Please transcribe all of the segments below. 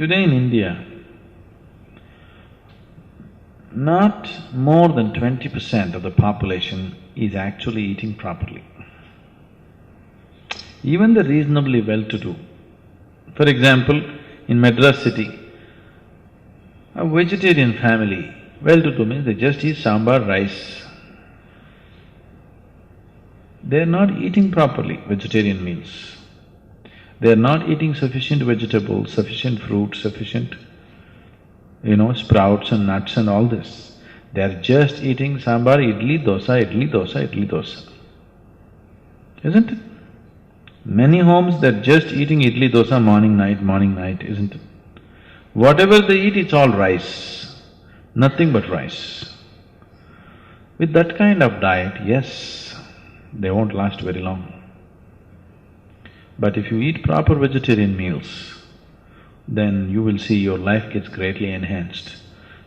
Today in India, not more than 20% of the population is actually eating properly. Even the reasonably well-to-do. For example, in Madras city, a vegetarian family, well-to-do means they just eat sambar, rice. They're not eating properly vegetarian meals. They're not eating sufficient vegetables, sufficient fruit, sufficient, sprouts and nuts and all this. They're just eating sambar, idli, dosa, idli, dosa, idli, dosa. Isn't it? Many homes, they're just eating idli, dosa morning, night, isn't it? Whatever they eat, it's all rice, nothing but rice. With that kind of diet, yes, they won't last very long. But if you eat proper vegetarian meals, then you will see your life gets greatly enhanced.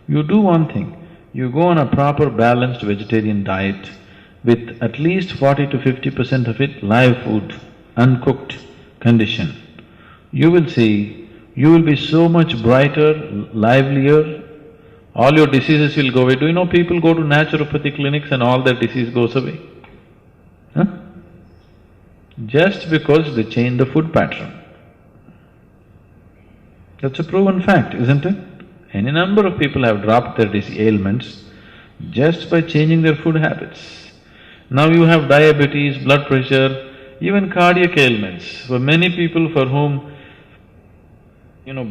You do one thing, you go on a proper balanced vegetarian diet with at least 40 to 50% of it live food, uncooked condition. You will see, you will be so much brighter, livelier, all your diseases will go away. Do you know people go to naturopathy clinics and all their disease goes away? Huh? Just because they change the food pattern. That's a proven fact, isn't it? Any number of people have dropped their ailments just by changing their food habits. Now you have diabetes, blood pressure, even cardiac ailments. For many people for whom,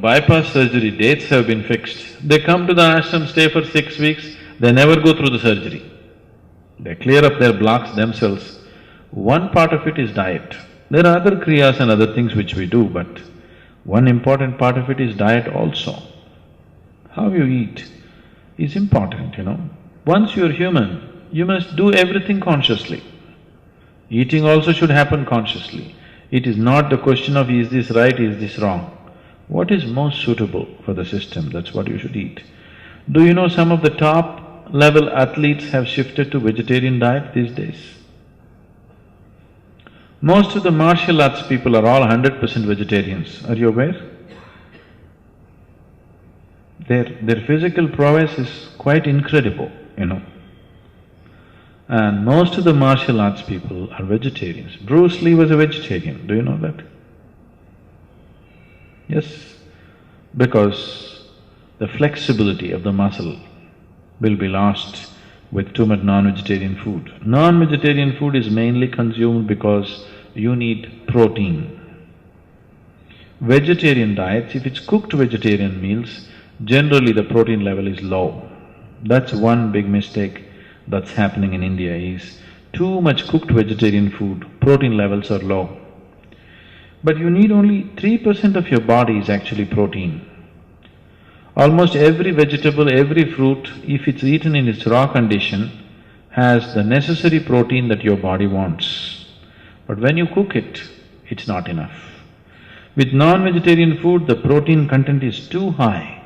bypass surgery dates have been fixed, they come to the ashram, stay for 6 weeks, they never go through the surgery. They clear up their blocks themselves. One part of it is diet. There are other kriyas and other things which we do, but one important part of it is diet also. How you eat is important, Once you're human, you must do everything consciously. Eating also should happen consciously. It is not the question of is this right, is this wrong. What is most suitable for the system, that's what you should eat. Do you know some of the top level athletes have shifted to vegetarian diet these days? Most of the martial arts people are all 100% vegetarians, are you aware? Their physical prowess is quite incredible, And most of the martial arts people are vegetarians. Bruce Lee was a vegetarian, do you know that? Yes, because the flexibility of the muscle will be lost with too much non-vegetarian food. Non-vegetarian food is mainly consumed because you need protein. Vegetarian diets, if it's cooked vegetarian meals, generally the protein level is low. That's one big mistake that's happening in India is too much cooked vegetarian food, protein levels are low. But you need only 3% of your body is actually protein. Almost every vegetable, every fruit, if it's eaten in its raw condition, has the necessary protein that your body wants. But when you cook it, it's not enough. With non-vegetarian food, the protein content is too high.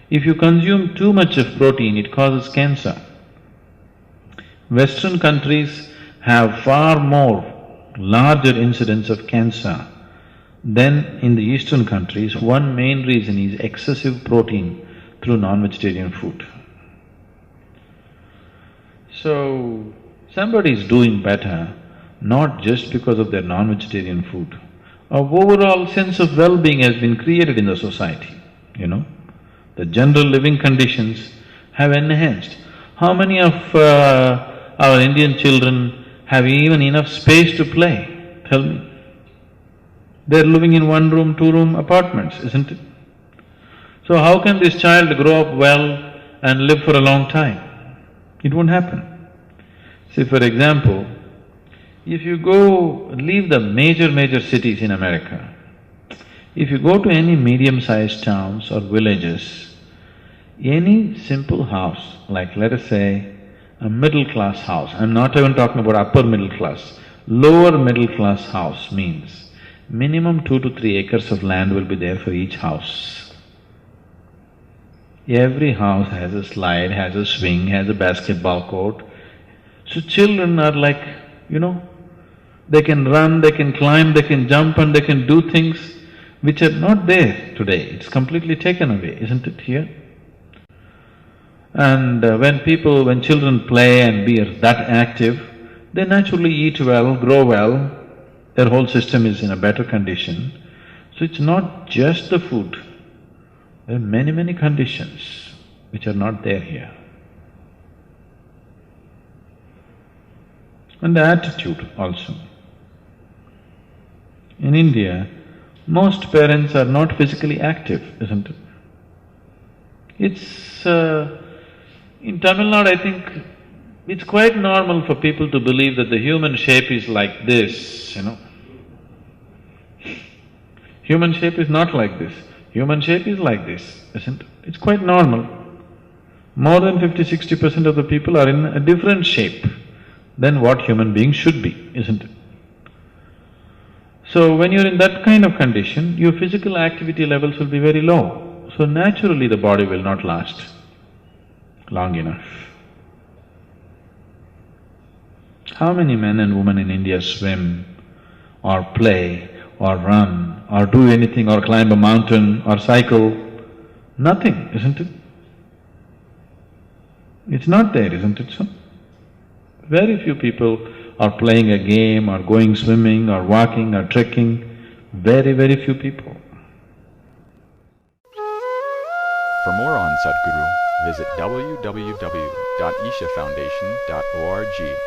If you consume too much of protein, it causes cancer. Western countries have far more larger incidence of cancer than in the eastern countries. One main reason is excessive protein through non-vegetarian food. So, somebody is doing better not just because of their non-vegetarian food. A overall sense of well-being has been created in the society, The general living conditions have enhanced. How many of our Indian children have even enough space to play? Tell me. They're living in one-room, two-room apartments, isn't it? So how can this child grow up well and live for a long time? It won't happen. See, for example, if you leave the major cities in America, if you go to any medium-sized towns or villages, any simple house, like let us say a middle-class house, I'm not even talking about upper middle class, lower middle-class house means minimum 2 to 3 acres of land will be there for each house. Every house has a slide, has a swing, has a basketball court. So children are like, they can run, they can climb, they can jump and they can do things which are not there today. It's completely taken away, isn't it here? And when children play and be that active, they naturally eat well, grow well, their whole system is in a better condition. So it's not just the food, there are many conditions which are not there here. And the attitude also. In India, most parents are not physically active, isn't it? It's… in Tamil Nadu, I think it's quite normal for people to believe that the human shape is like this, Human shape is not like this, human shape is like this, isn't it? It's quite normal. More than 50–60% of the people are in a different shape than what human beings should be, isn't it? So when you're in that kind of condition, your physical activity levels will be very low. So naturally the body will not last long enough. How many men and women in India swim or play or run or do anything or climb a mountain or cycle? Nothing, isn't it? It's not there, isn't it so? Very few people are playing a game or going swimming or walking or trekking, very few people. For more on Sadhguru, visit www.ishafoundation.org.